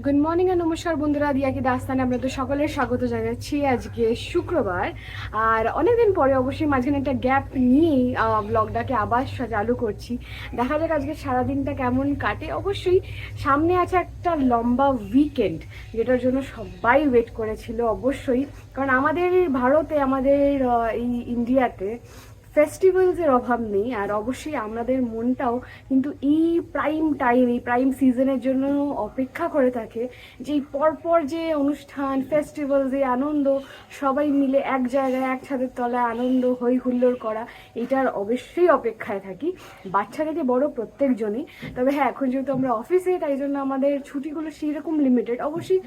Good morning আর নমস্কার বন্ধুরা, দিয়া কি দাস্তানে আপনাদের সকলের স্বাগত জানাচ্ছি। আজকে শুক্রবার, আর অনেকদিন পরে অবশ্যই মাঝখানে একটা গ্যাপ নিয়েই ব্লগটাকে আবার চালু করছি। দেখা যাক আজকে সারাদিনটা কেমন কাটে। অবশ্যই সামনে আছে একটা লম্বা উইকেন্ড, যেটার জন্য সবাই ওয়েট করেছিল অবশ্যই। কারণ আমাদের ভারতে, আমাদের এই ইন্ডিয়াতে ফেস্টিভ্যালসের অভাব নেই, আর অবশ্যই আমাদের মনটাও কিন্তু এই প্রাইম সিজনের জন্য অপেক্ষা করে থাকে, যে এই পরপর যে অনুষ্ঠান, ফেস্টিভ্যাল, যে আনন্দ, সবাই মিলে এক জায়গায় এক ছাদের তলায় আনন্দ হই হুল্লোড় করা, এটার অবশ্যই অপেক্ষায় থাকি, বাচ্চা থেকে বড় প্রত্যেকজনই। তবে হ্যাঁ, এখন যেহেতু আমরা অফিসে, তাই জন্য আমাদের ছুটিগুলো সেরকম লিমিটেড। অবশ্যই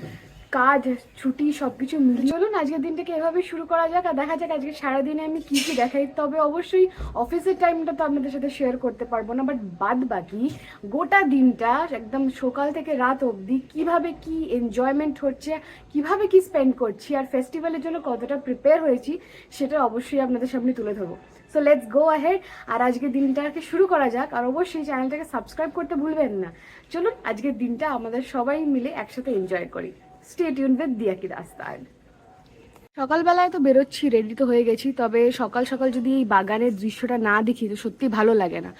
কাজ, ছুটি সবকিছু মিলিয়ে চলুন আজকের দিনটাকে এভাবে শুরু করা যাক, আর দেখা যাক আজকে সারাদিনে আমি কি কি দেখাই। তবে অবশ্যই অফিসের টাইমটা তো আপনাদের সাথে শেয়ার করতে পারবো না, বাট বাদ বাকি গোটা দিনটা একদম সকাল থেকে রাত অবধি কিভাবে কি এনজয়মেন্ট হচ্ছে, কিভাবে কি স্পেন্ড করছি, আর ফেস্টিভ্যালের জন্য কতটা প্রিপেয়ার হয়েছি, সেটা অবশ্যই আপনাদের সামনে তুলে ধরবো। সো লেটস গো আহেড, আর আজকের দিনটাকে শুরু করা যাক। আর অবশ্যই চ্যানেলটাকে সাবস্ক্রাইব করতে ভুলবেন না। চলুন আজকের দিনটা আমাদের সবাই মিলে একসাথে এনজয় করি। স্টে টিউন উইথ দিয়া কি দাস্তান। সকালবেলায় তো বেরোচ্ছি, রেডি তো হয়ে গেছি, তবে সকাল সকাল যদি এই বাগানের দৃশ্যটা না দেখি তো সত্যি ভালো লাগে না।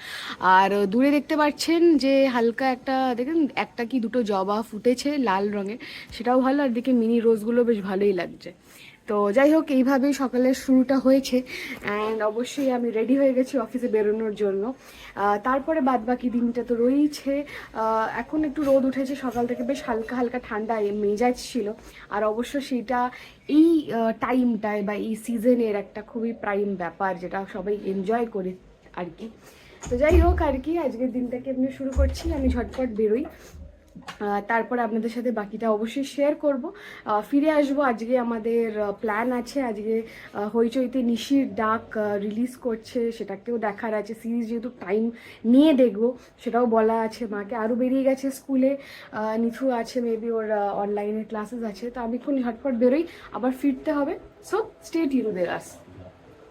আর দূরে দেখতে পাচ্ছেন যে হালকা একটা, দেখেন একটা কি দুটো জবা ফুটেছে লাল রঙের, সেটাও ভালো। আর দিকে মিনি রোজগুলো বেশ ভালোই লাগছে। তো যাই হোক, এইভাবেই সকালের শুরুটা হয়েছে, অ্যান্ড অবশ্যই আমি রেডি হয়ে গেছি অফিসে বেরোনোর জন্য। তারপরে বাদ বাকি দিনটা তো রয়েইছে। এখন একটু রোদ উঠেছে, সকাল থেকে বেশ হালকা হালকা ঠান্ডা মেজাজ ছিল। আর অবশ্য সেটা এই টাইমটায় বা এই সিজনের একটা খুবই প্রাইম ব্যাপার, যেটা সবাই এনজয় করে আর কি। তো যাই হোক, আর কি আজকের দিনটাকে এমনি শুরু করছি, আমি ঝটপট বেরোই, তারপরে আপনাদের সাথে বাকিটা অবশ্যই শেয়ার করব। ফিরে আসবো, আজকে আমাদের প্ল্যান আছে, আজকে হইচইতে নিশির ডাক রিলিজ করছে, সেটাকেও দেখার আছে। সিরিজ যেহেতু টাইম নিয়ে দেখবো, সেটাও বলা আছে মাকে। আরও বেরিয়ে গেছে স্কুলে, নিথু আছে, মেবি ওর অনলাইনে ক্লাসেস আছে। তো আমি এখন ঝটপট বেরোই, আবার ফিরতে হবে। সো স্টে টিউন উইথ আস।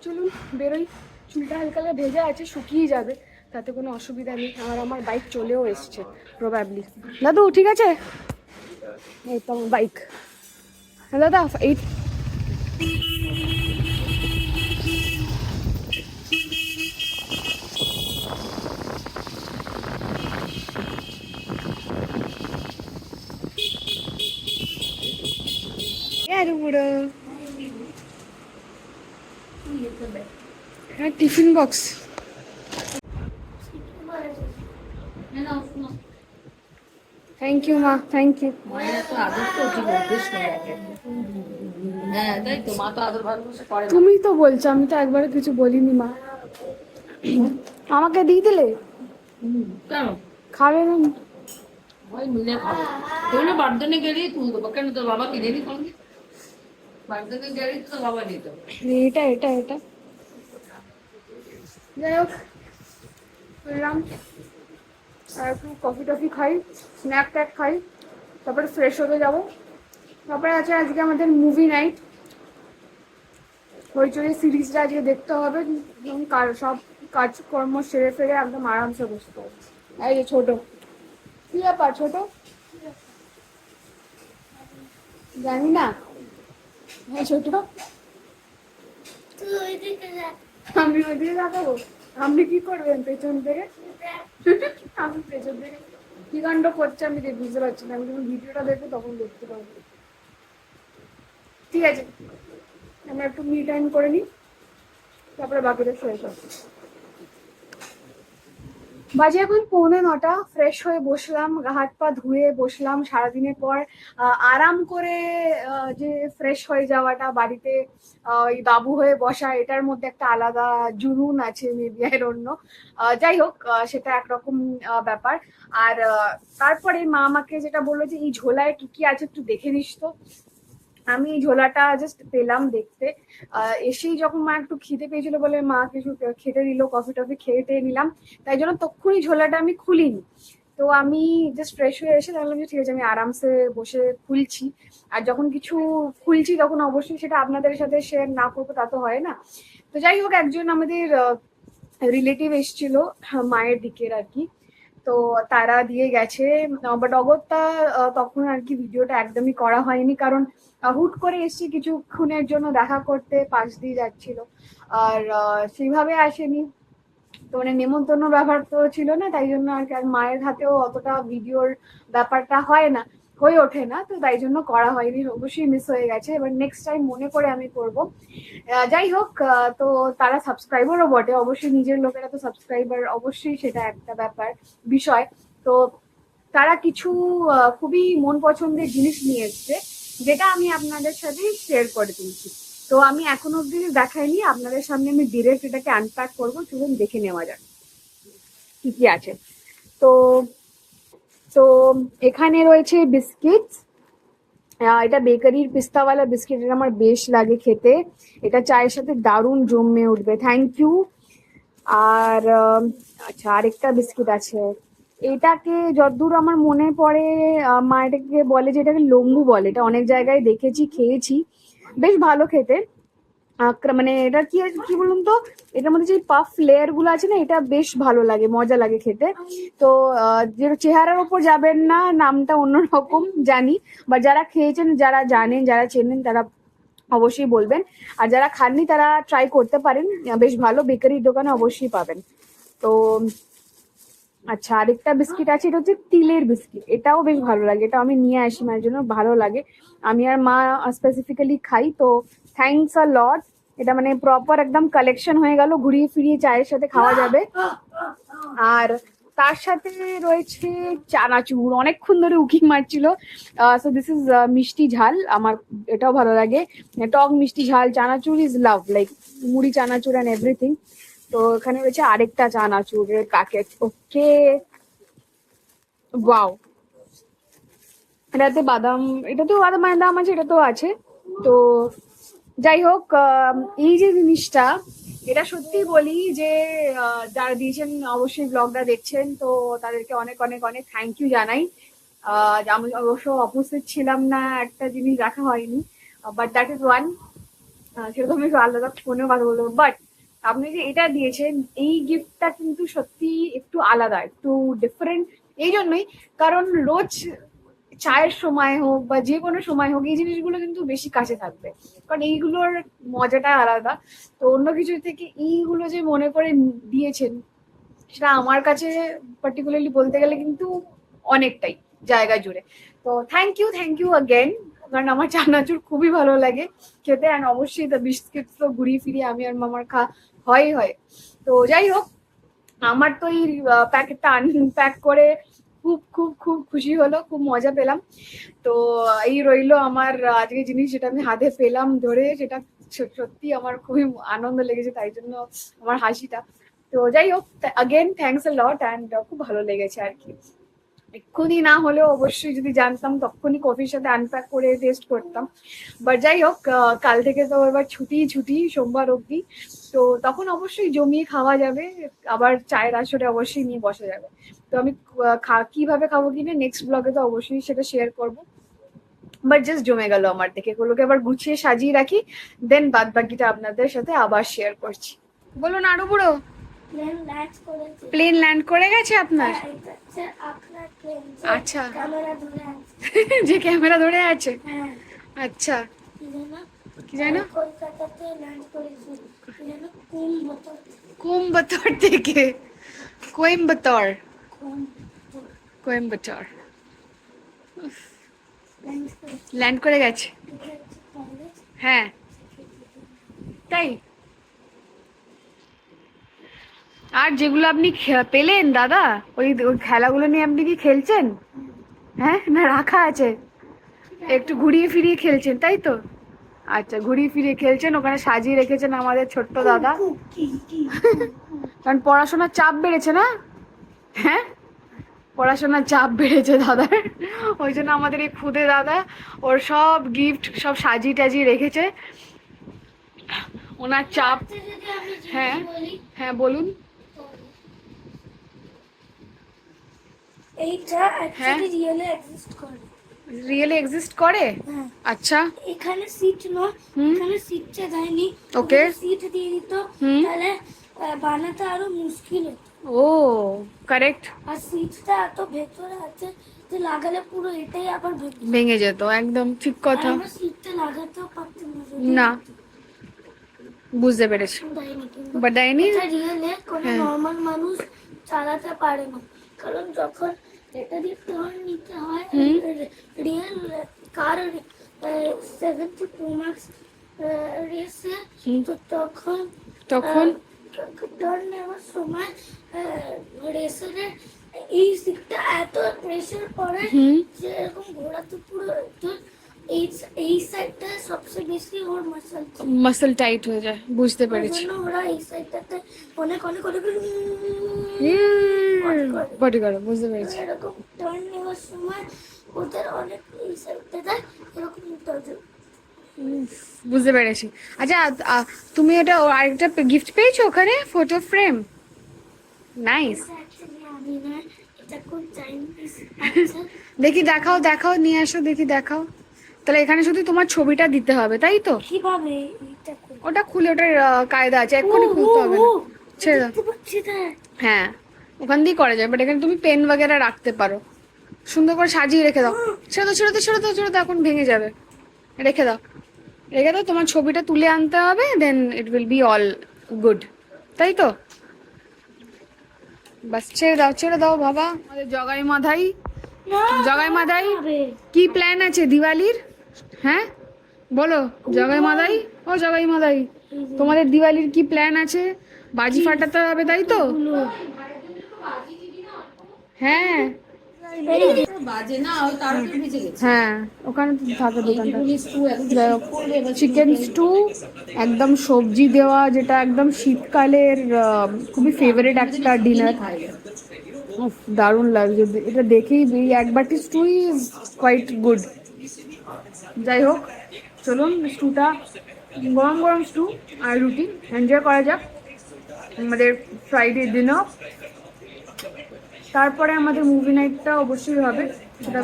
চলুন বেরোই। চুলটা হালকা ভেজা আছে, শুকিয়ে যাবে, তাতে কোনো অসুবিধা নেই। আর আমার বাইক চলেও এসছে প্রবাবলি। দাদু ঠিক আছে, এই তো আমার বাইক। হ্যাঁ দাদা, এই বুড়ো, হ্যাঁ টিফিন বক্স। থ্যাংক ইউ মা, থ্যাংক ইউ। তুমি তো বলছো, আমি তো একবারও কিছু বলিনি মা। আমাকে দিয়ে দিলে খাবে না? মিলে খাবো। তুই না বার্ধনে গেলেই তুল দেবো, কেন তোর বাবা কিনে নি কোনদিন? বার্ধনে গেলেই তো বাবা নিত। এটা এটা এটা যাই হোক, বললাম আর একটু কফি টফি খাই, স্ন্যাক ট্যাক খাই, তারপরে ফ্রেশ হতে যাবো। তারপরে আছে আজকে আমাদের মুভি নাইট, হইচই সিরিজটা আজকে দেখতে হবে। সব কাজকর্ম সেরে ফেরে একদম আরামসে বসতে হবে। এই যে ছোট, কি ব্যাপার ছোট? জানি না। হ্যাঁ ছোট, আমি ওইদিকে দেখাবো? আপনি কি করবেন পেছন থেকে? আমি পেছন থেকে কি কাণ্ড করছে আমি বুঝতে পারছি না। আমি যখন ভিডিওটা দেখবো তখন দেখতে পাবো। ঠিক আছে, আমরা একটু মি টাইম করে নিই, তারপরে বাকিটা শেষ হবে। বাজে এখন 8:45, ফ্রেশ হয়ে বসলাম, হাত পা ধুয়ে বসলাম সারাদিনের পর। আরাম করে যে ফ্রেশ হয়ে যাওয়াটা, বাড়িতে ওই বাবু হয়ে বসা, এটার মধ্যে একটা আলাদা জুনুন আছে, মেবি আই ডোন্ট নো। যাই হোক, সেটা একরকম ব্যাপার। আর তারপরে মা আমাকে যেটা বললো যে এই ঝোলায় কি কি আছে একটু দেখে নিস তো। আমি এই ঝোলাটা জাস্ট পেলাম দেখতে, এসেই যখন মা একটু খিদে পেয়েছিল বলে মা কিছু খেতে দিল, কফি টফি খেয়ে টেয়ে নিলাম, তাই জন্য তখনই ঝোলাটা আমি খুলিনি। তো আমি জাস্ট ফ্রেশ হয়ে এসে ভাবলাম যে ঠিক আছে, আমি আরামসে বসে খুলছি। আর যখন কিছু খুলছি তখন অবশ্যই সেটা আপনাদের সাথে শেয়ার না করবো তা তো হয় না। তো যাই হোক, একজন আমাদের রিলেটিভ এসেছিল, মায়ের দিকের আর কি। তো তারা দিয়ে গেছে। বাট অগত্যা তখন আর কি ভিডিওটা একদমই করা হয়নি, কারণ হুট করে এসেছি কিছুক্ষণের জন্য দেখা করতে, পাশ দিয়ে যাচ্ছিল, আর সেইভাবে আসেনি। তো মানে নেমন্তন্ন ব্যাপার তো ছিল না, তাই জন্য আর কি, আর মায়ের হাতেও অতটা ভিডিওর ব্যাপারটা হয় না, হয়ে ওঠে না, তো তাই জন্য করা হয়নি, অবশ্যই মিস হয়ে গেছে। এবার নেক্সট টাইম মনে করে আমি করব। যাই হোক, তো তারা সাবস্ক্রাইবারও বটে, অবশ্যই নিজের লোকেরা তো সাবস্ক্রাইবার, অবশ্যই সেটা একটা ব্যাপার বিষয়। তো তারা কিছু খুবই মন পছন্দের জিনিস নিয়ে এসছে, যেটা আমি আপনাদের সাথে শেয়ার করে দিচ্ছি। তো আমি এখন অব্দি দেখাইনি, আপনাদের সামনে আমি ডিরেক্ট এটাকে আনপ্যাক করবো, চলুন দেখে নেওয়া যাক কি কি আছে। তো তো এখানে রয়েছে বিস্কিট। এটা বেকারির পিস্তাওয়ালা বিস্কিট, এটা আমার বেশ লাগে খেতে, এটা চায়ের সাথে দারুণ জমে উঠবে, থ্যাংক ইউ। আর আচ্ছা, আরেকটা বিস্কিট আছে, এটাকে যতদূর আমার মনে পড়ে মা এটাকে বলে যে এটাকে লম্বু বলে, এটা অনেক জায়গায় দেখেছি, খেয়েছি, বেশ ভালো খেতে। মানে এটা কি কি বলুন তো, এটার মধ্যে যে পাফ লেয়ার গুলো আছে না, এটা বেশ ভালো লাগে, মজা লাগে খেতে। তো যেটা চেহারার ওপর যাবেন না, নামটা অন্যরকম জানি, বা যারা খেয়েছেন, যারা জানেন, যারা চেনেন, তারা অবশ্যই বলবেন, আর যারা খাননি তারা ট্রাই করতে পারেন, বেশ ভালো, বেকারির দোকানে অবশ্যই পাবেন। তো আচ্ছা, আরেকটা বিস্কিট আছে, এটা হচ্ছে তিলের বিস্কিট, এটাও বেশ ভালো লাগে, এটা আমি নিয়ে আসি মায়ের জন্য, ভালো লাগে, আমি আর মা স্পেসিফিক্যালি খাই। তো থ্যাংকস আ লট, এটা মানে প্রপার একদম কালেকশন হয়ে গেল, ঘুরিয়ে ফিরিয়ে চায়ের সাথে খাওয়া যাবে। আর তার সাথে রয়েছে চানাচুর, অনেকক্ষণ ধরে উকি মারছিল। সো দিস ইজ মিষ্টি ঝাল, আমার এটাও ভালো লাগে, টক মিষ্টি ঝাল চানাচুর ইজ লাভ, লাইক মুড়ি চানাচুর অ্যান্ড এভরিথিং। তো এখানে রয়েছে আরেকটা চানাচুরের প্যাকেট, ওকে, ওয়াও, এটাতে বাদাম, এটাতেও বাদাম আছে, এটাতেও আছে। তো যাই হোক, এই যে জিনিসটা, এটা সত্যি বলি যে যারা দিয়েছেন অবশ্যই ব্লগটা দেখছেন, তো তাদেরকে অনেক অনেক অনেক থ্যাংক ইউ জানাই। আমি অবশ্য অপোজিট ছিলাম না, একটা জিনিস রাখা হয়নি, বাট দ্যাট ইজ ওয়ান, সেটা তো আমি একটু আলাদা ফোনেও কথা বলবো। বাট আপনি যে এটা দিয়েছেন, এই গিফটটা কিন্তু সত্যি একটু আলাদা, একটু ডিফারেন্ট, এই জন্যই কারণ রোজ চায়ের সময় হোক বা যে কোনো সময় হোক, এই জিনিসগুলো কিন্তু বেশি কাছে থাকবে, কারণ এইগুলোর মজাটা আলাদা। তো অন্য কিছু থেকে এইগুলো যে মনে করে দিয়েছেন, সেটা আমার কাছে পার্টিকুলারলি বলতে গেলে কিন্তু অনেকটাই জায়গা জুড়ে। তো থ্যাংক ইউ অ্যাগেন, কারণ আমার চানাচুর খুবই ভালো লাগে খেতে, অ্যান্ড অবশ্যই দ্য বিস্কিট তো ঘুরিয়ে ফিরিয়ে আমি আর মামার হয়। তো যাই হোক, আমার তো এই প্যাকেটটা আনপ্যাক করে খুব খুব খুব খুশি হলো, খুব মজা পেলাম। তো এই রইলো আমার আজকে জিনিস, যেটা আমি হাতে পেলাম ধরে, সেটা সত্যি আমার খুবই আনন্দ লেগেছে, তাই জন্য আমার হাসিটা। তো যাই হোক, again thanks a lot, and খুব ভালো লেগেছে আর কি। এক্ষুনি না হলেও অবশ্যই যদি জানতাম তখনই কফির সাথে আনপ্যাক করে টেস্ট করতাম। বাট যাই হোক, কাল থেকে তো এবার ছুটি সোমবার অবধি, তো তখন অবশ্যই জমিয়ে খাওয়া যাবে, আবার চায়ের আসরে অবশ্যই নিয়ে বসা যাবে। তো আমি কিভাবে খাবো কিনা নেক্সট ব্লগে তো অবশ্যই সেটা শেয়ার করবো। বাট জাস্ট জমে গেল আমার থেকে, এগুলোকে আবার গুছিয়ে সাজিয়ে রাখি, দেন বাদ বাকিটা আপনাদের সাথে আবার শেয়ার করছি। বলুন আরো বুড়ো, প্লেন ল্যান্ড করে গেছে আপনার? আচ্ছা, যে ক্যামেরা ধরে আছে, আচ্ছা, কি জানো, কোয়েম্বাটোর থেকে, কোয়েম্বাটোর ল্যান্ড করে গেছে, হ্যাঁ তাই। আর যেগুলো আপনি পেলেন দাদা, ওই ওই খেলাগুলো নিয়ে আপনি কি খেলছেন? হ্যাঁ, না রাখা আছে, একটু ঘুরিয়ে ফিরিয়ে খেলছেন তাই তো? আচ্ছা, ঘুরিয়ে ফিরিয়ে খেলছেন, ওখানে সাজিয়ে রেখেছেন আমাদের ছোট্ট দাদা, কারণ পড়াশোনার চাপ বেড়েছে না, হ্যাঁ পড়াশোনার চাপ বেড়েছে দাদার, ওই জন্য আমাদের এই খুদে দাদা ওর সব গিফট সব সাজিয়ে টাজিয়ে রেখেছে, ওনার চাপ। হ্যাঁ হ্যাঁ বলুন। এইটা অ্যাকচুয়ালি রিয়েলি এক্সিস্ট করে। আচ্ছা, এখানে সিট নয়, এখানে সিটটা দেয়নি, ওকে, সিট দিয়ে দিত, তাহলে বানাতে আরো মুশকিল হতো। ও কারেক্ট, আর সিটটা এত ভেতরে আছে যে লাগালে পুরো এটাই আবার ভেঙে ভেঙে যেত, একদম ঠিক আর কথা। আমরা সিটটা লাগাতেও পারতাম না যদি না, বুঝতে পেরেছি, দেয়নি, কিন্তু বাট দেয়নি। এটা রিয়েলে কোনো হ্যাঁ। নর্মাল মানুষ চালাতে পারে না, কারণ যখন এটা দিয়ে টার্ন নিতে হয় হুম। রিয়েল কার 72 মার্কস রেসে, হুম। তো তখন তখন টার্ন নেওয়ার সময় রেসারের এই সিটটা এত প্রেসার পড়ে হুম। যে এরকম ঘোরাতে পুরো তো এই এই সাইডটা সবচেয়ে বেশি ওর মাসল, মাসল টাইট হয়ে যায়, বুঝতে ওই পেরেছি। জন্য ওরা এই সাইডটাতে অনেক অনেক অনেক বডি করো, বুঝতে পেরেছি। এরকম টার্ন নেওয়ার সময় ওদের অনেক এই সাইডটাতে এরকম বুঝতে পেরেছি। আচ্ছা, তুমি এটা আরেকটা গিফট পেয়েছো ওখানে, ফটো ফ্রেম? নাইস। আমি না, এটা খুব চাইনিজ। দেখি দেখাও, দেখাও, নিয়ে আসো, দেখি দেখাও। তাহলে এখানে শুধু তোমার ছবিটা দিতে হবে, তাই তো? কিভাবে এটা করব? ওটা খুলে, ওটার কায়দা আছে, এক্ষুনি খুলতে হবে না। ছেড়ে দাও। দেখতে পাচ্ছি না। হ্যাঁ, ওখান দিয়েই করা যায়, বাট এখানে তুমি পেন বাগেরা রাখতে পারো, সুন্দর করে সাজিয়ে রেখে দাও। ছেড়ে দাও, ছেড়ে দাও, ছেড়ে দাও, ছেড়ে দাও, এখন ভেঙে যাবে। রেখে দাও, রেখে দাও, তোমার ছবিটা তুলে আনতে হবে, then it will be all good, তাই তো? বাস ছেড়ে দাও, ছেড়ে দাও বাবা। আমাদের জগাই মাধাই, না, জগাই মাধাই হবে। কি প্ল্যান আছে দিওয়ালির? হ্যাঁ বলো জগাই মাদাই, ও জগাই মাদাই, তোমাদের দিওয়ালির কি প্ল্যান আছে? বাজি ফাটাতে হবে, তাই তো? হ্যাঁ বাজে না, ওই তার উপরে ভিজে গেছে। হ্যাঁ, ওখানে তো থাকে দোকানটা। এইটুকুনি স্টু এখন চিকেন স্টু, একদম সবজি দেওয়া, যেটা একদম শীতকালের খুবই ফেভারিট একটা ডিনার। দারুণ লাগছে এটা দেখেই, এই এক বাটি স্টু ইজ কোয়াইট গুড। যাই হোক, চলুন স্টুটা, গরম গরম স্টু আর রুটি এনজয় করা যাক আমাদের ফ্রাইডে ডিনার। তারপরে আমাদের মুভি নাইটটা অবশ্যই হবে, সেটা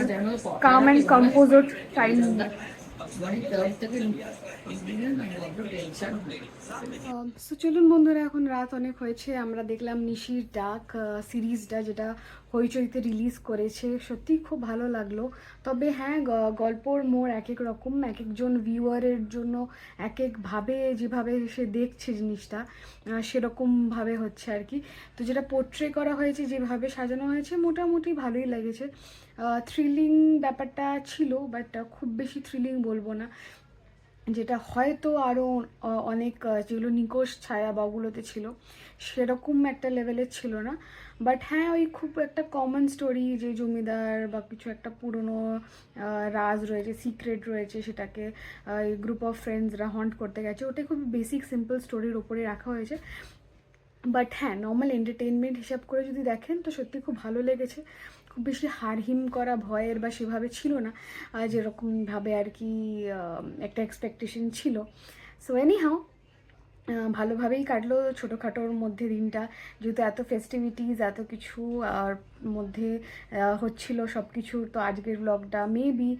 কাম অ্যান্ড কম্পোজড টাইম। সো চলুন বন্ধুরা, এখন রাত অনেক হয়েছে, আমরা দেখলাম নিশির ডাক সিরিজটা, যেটা হইচইতে রিলিজ করেছে। সত্যিই খুব ভালো লাগলো। তবে হ্যাঁ, গল্পর মোড় এক এক রকম, এক একজন ভিউয়ারের জন্য এক একভাবে, যেভাবে সে দেখছে জিনিসটা সেরকমভাবে হচ্ছে আর কি। তো যেটা পোট্রে করা হয়েছে, যেভাবে সাজানো হয়েছে, মোটামুটি ভালোই লেগেছে। থ্রিলিং ব্যাপারটা ছিল, বাট খুব বেশি থ্রিলিং বলবো না, যেটা হয়তো আরও অনেক যেগুলো নিকোষ ছায়া বা ওগুলোতে ছিল সেরকম একটা লেভেলের ছিল না। বাট হ্যাঁ, ওই খুব একটা কমন স্টোরি, যে জমিদার বা কিছু একটা পুরনো রাজ রয়েছে, সিক্রেট রয়েছে, সেটাকে এই গ্রুপ অফ ফ্রেন্ডসরা হন্ট করতে গেছে, ওটা খুব বেসিক সিম্পল স্টোরির ওপরে রাখা হয়েছে। বাট হ্যাঁ, নর্মাল এন্টারটেনমেন্ট হিসাব করে যদি দেখেন তো সত্যি খুব ভালো লেগেছে। খুব বেশি হাড়হিম করা ভয়ের বা সেভাবে ছিল না, যেরকমভাবে আর কি একটা এক্সপেকটেশন ছিল। সো এনিহাও, ভালোভাবেই কাটলো ছোটোখাটোর মধ্যে দিনটা, যেহেতু এত ফেস্টিভিটিস এত কিছু আর মধ্যে হচ্ছিল সব কিছু। তো আজকের ব্লগটা মেবি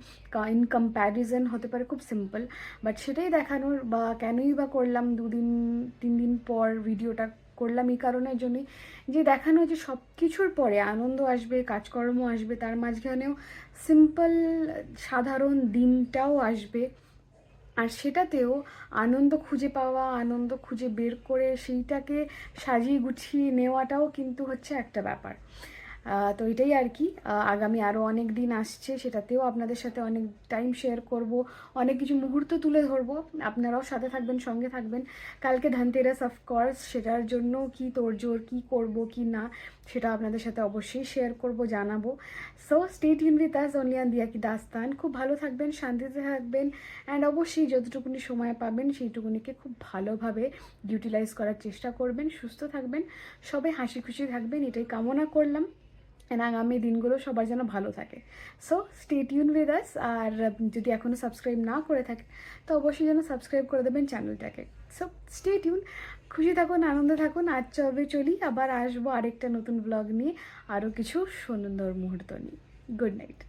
ইন কম্প্যারিজন হতে পারে খুব সিম্পল, বাট সেটাই দেখানোর, বা কেনই বা করলাম 2-3 দিন পর ভিডিওটা করলাম এই কারণের জন্যই, যে দেখানো যে সব কিছুর পরে আনন্দ আসবে, কাজকর্ম আসবে, তার মাঝখানেও সিম্পল সাধারণ দিনটাও আসবে, আর সেটাতেও আনন্দ খুঁজে পাওয়া, আনন্দ খুঁজে বের করে সেইটাকে সাজিয়ে গুছিয়ে নেওয়াটাও কিন্তু হচ্ছে একটা ব্যাপার। তো এটাই আর কি। আগামী আরও অনেক দিন আসছে, সেটাতেও আপনাদের সাথে অনেক টাইম শেয়ার করব, অনেক কিছু মুহূর্ত তুলে ধরবো, আপনারাও সাথে থাকবেন, সঙ্গে থাকবেন। কালকে ধনতেরাস অফকোর্স, সেটার জন্য কি তোড়জোড়, কী করব কি না, সেটা আপনাদের সাথে অবশ্যই শেয়ার করব, জানাবো। So stay tune with us only on দিয়া কি দাস্তান। খুব ভালো থাকবেন, শান্তিতে থাকবেন, অ্যান্ড অবশ্যই যতটুকুনি সময় পাবেন সেইটুকুনিকে খুব ভালোভাবে ইউটিলাইজ করার চেষ্টা করবেন। সুস্থ থাকবেন, সবাই হাসি খুশি থাকবেন, এটাই কামনা করলাম। আগামী দিনগুলো সবার যেন ভালো থাকে। So stay tune with us. আর যদি এখনও সাবস্ক্রাইব না করে থাকে তো অবশ্যই যেন সাবস্ক্রাইব করে দেবেন চ্যানেলটাকে। সো স্টে টিউন, খুশি থাকুন, আনন্দে থাকুন। আজ চলি, আবার আসবো আরেকটা নতুন ব্লগ নিয়ে, আরও কিছু সুন্দর মুহূর্ত নিয়ে। Good night.